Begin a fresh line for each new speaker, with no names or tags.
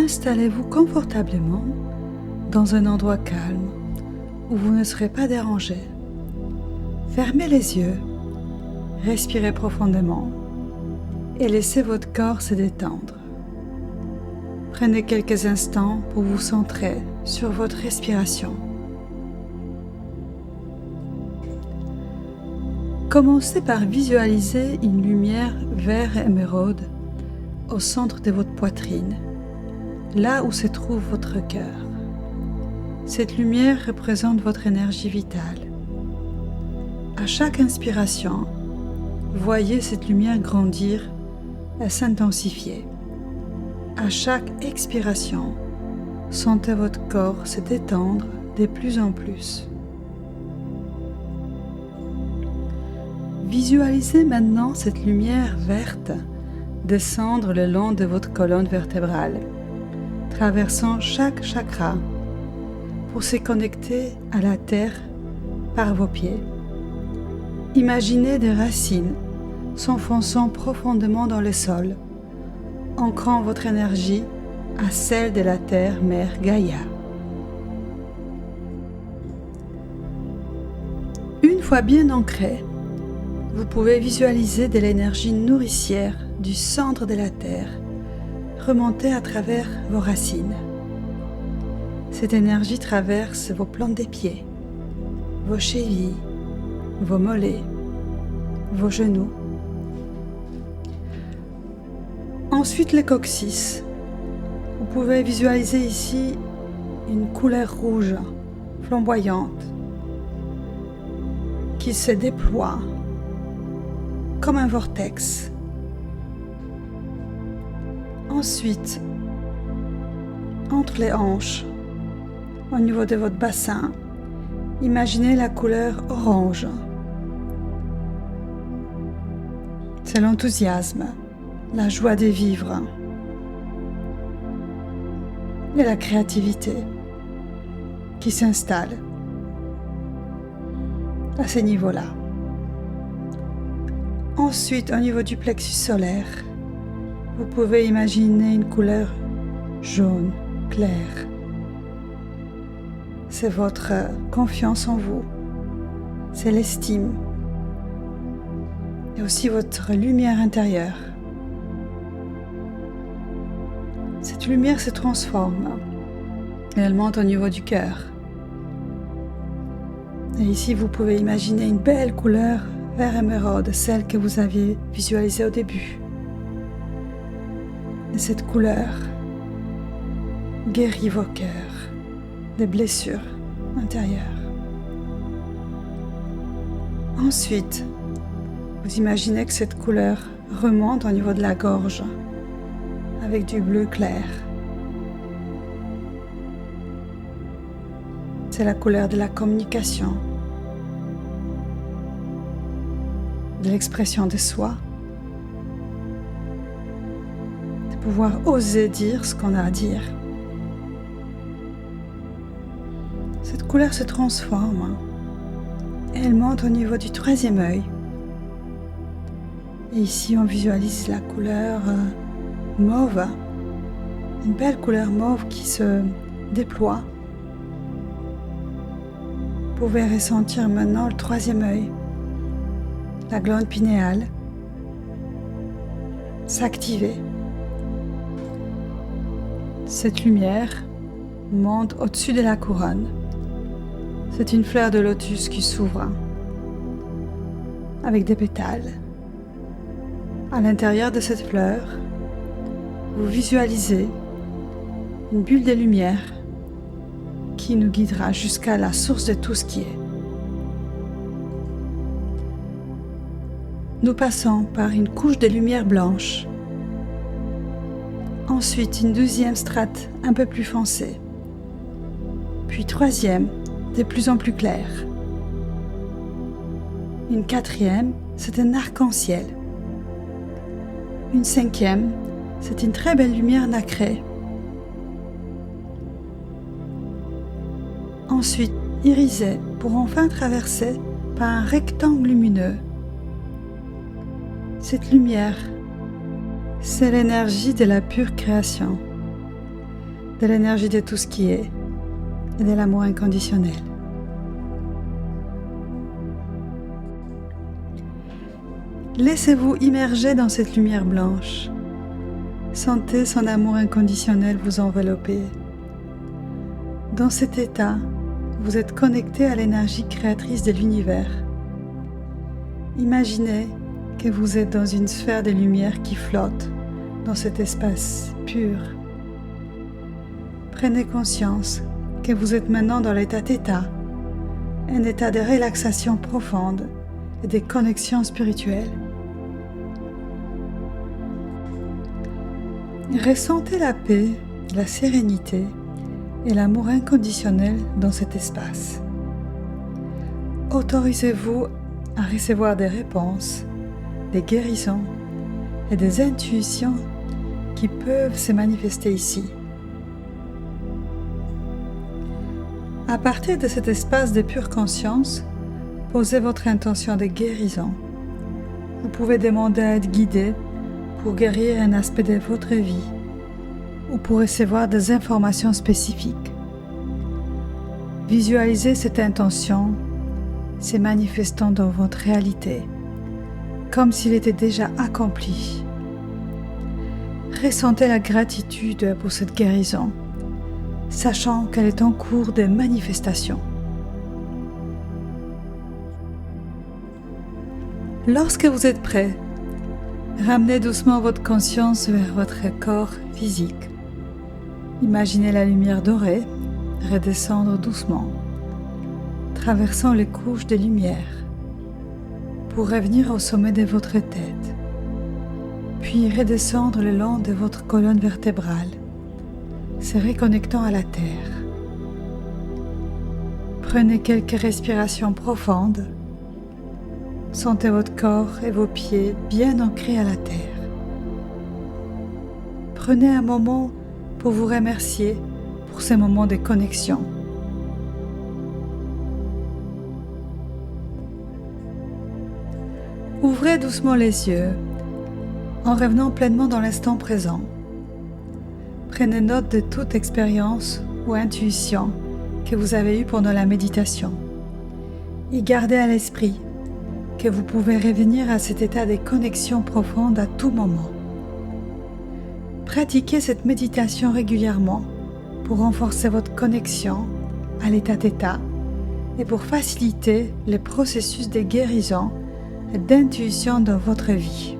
installez-vous confortablement dans un endroit calme où vous ne serez pas dérangé. Fermez les yeux, respirez profondément et laissez votre corps se détendre. Prenez quelques instants pour vous centrer sur votre respiration. Commencez par visualiser une lumière vert émeraude au centre de votre poitrine, là où se trouve votre cœur. Cette lumière représente votre énergie vitale. À chaque inspiration, voyez cette lumière grandir et s'intensifier. À chaque expiration, sentez votre corps se détendre de plus en plus. Visualisez maintenant cette lumière verte descendre le long de votre colonne vertébrale, traversant chaque chakra pour se connecter à la terre par vos pieds. Imaginez des racines s'enfonçant profondément dans le sol, ancrant votre énergie à celle de la terre-mère Gaïa. Une fois bien ancré, vous pouvez visualiser de l'énergie nourricière du centre de la terre remonter à travers vos racines. Cette énergie traverse vos plantes des pieds, vos chevilles, vos mollets, vos genoux. Ensuite, le coccyx. Vous pouvez visualiser ici une couleur rouge, flamboyante, qui se déploie comme un vortex. Ensuite, entre les hanches, au niveau de votre bassin, imaginez la couleur orange. C'est l'enthousiasme, la joie de vivre et la créativité qui s'installe à ces niveaux-là. Ensuite, au niveau du plexus solaire, vous pouvez imaginer une couleur jaune, claire. C'est votre confiance en vous, c'est l'estime et aussi votre lumière intérieure. Cette lumière se transforme et elle monte au niveau du cœur. Et ici, vous pouvez imaginer une belle couleur vert émeraude, celle que vous aviez visualisée au début. Et cette couleur guérit vos cœurs des blessures intérieures. Ensuite, vous imaginez que cette couleur remonte au niveau de la gorge avec du bleu clair. C'est la couleur de la communication, de l'expression de soi, de pouvoir oser dire ce qu'on a à dire. Cette couleur se transforme et elle monte au niveau du troisième œil. Et ici, on visualise la couleur mauve, une belle couleur mauve qui se déploie. Vous pouvez ressentir maintenant le troisième œil, la glande pinéale, s'activer. Cette lumière monte au-dessus de la couronne. C'est une fleur de lotus qui s'ouvre avec des pétales. À l'intérieur de cette fleur, vous visualisez une bulle de lumière qui nous guidera jusqu'à la source de tout ce qui est. Nous passons par une couche de lumière blanche, ensuite une deuxième strate un peu plus foncée, puis troisième de plus en plus claire. Une quatrième, c'est un arc-en-ciel. Une cinquième, c'est une très belle lumière nacrée. Ensuite, irisée pour enfin traverser par un rectangle lumineux. Cette lumière, c'est l'énergie de la pure création. de l'énergie de tout ce qui est et de l'amour inconditionnel. Laissez-vous immerger dans cette lumière blanche. Sentez son amour inconditionnel vous envelopper. Dans cet état, vous êtes connecté à l'énergie créatrice de l'univers. Imaginez que vous êtes dans une sphère de lumière qui flotte dans cet espace pur. Prenez conscience que vous êtes maintenant dans l'état θ, un état de relaxation profonde et de connexion spirituelle. Ressentez la paix, la sérénité et l'amour inconditionnel dans cet espace. Autorisez-vous à recevoir des réponses, des guérisons et des intuitions qui peuvent se manifester ici. À partir de cet espace de pure conscience, posez votre intention de guérison. Vous pouvez demander à être guidé pour guérir un aspect de votre vie ou pour recevoir des informations spécifiques. Visualisez cette intention se manifestant dans votre réalité, comme s'il était déjà accompli. Ressentez la gratitude pour cette guérison, sachant qu'elle est en cours de manifestation. Lorsque vous êtes prêt, ramenez doucement votre conscience vers votre corps physique. Imaginez la lumière dorée redescendre doucement, traversant les couches de lumière, pour revenir au sommet de votre tête, puis redescendre le long de votre colonne vertébrale, se reconnectant à la terre. Prenez quelques respirations profondes. Sentez votre corps et vos pieds bien ancrés à la terre. Prenez un moment pour vous remercier pour ces moments de connexion. Ouvrez doucement les yeux en revenant pleinement dans l'instant présent. Prenez note de toute expérience ou intuition que vous avez eue pendant la méditation et gardez à l'esprit que vous pouvez revenir à cet état de connexion profonde à tout moment. Pratiquez cette méditation régulièrement pour renforcer votre connexion à l'état θ et pour faciliter le processus de guérison et d'intuition dans votre vie.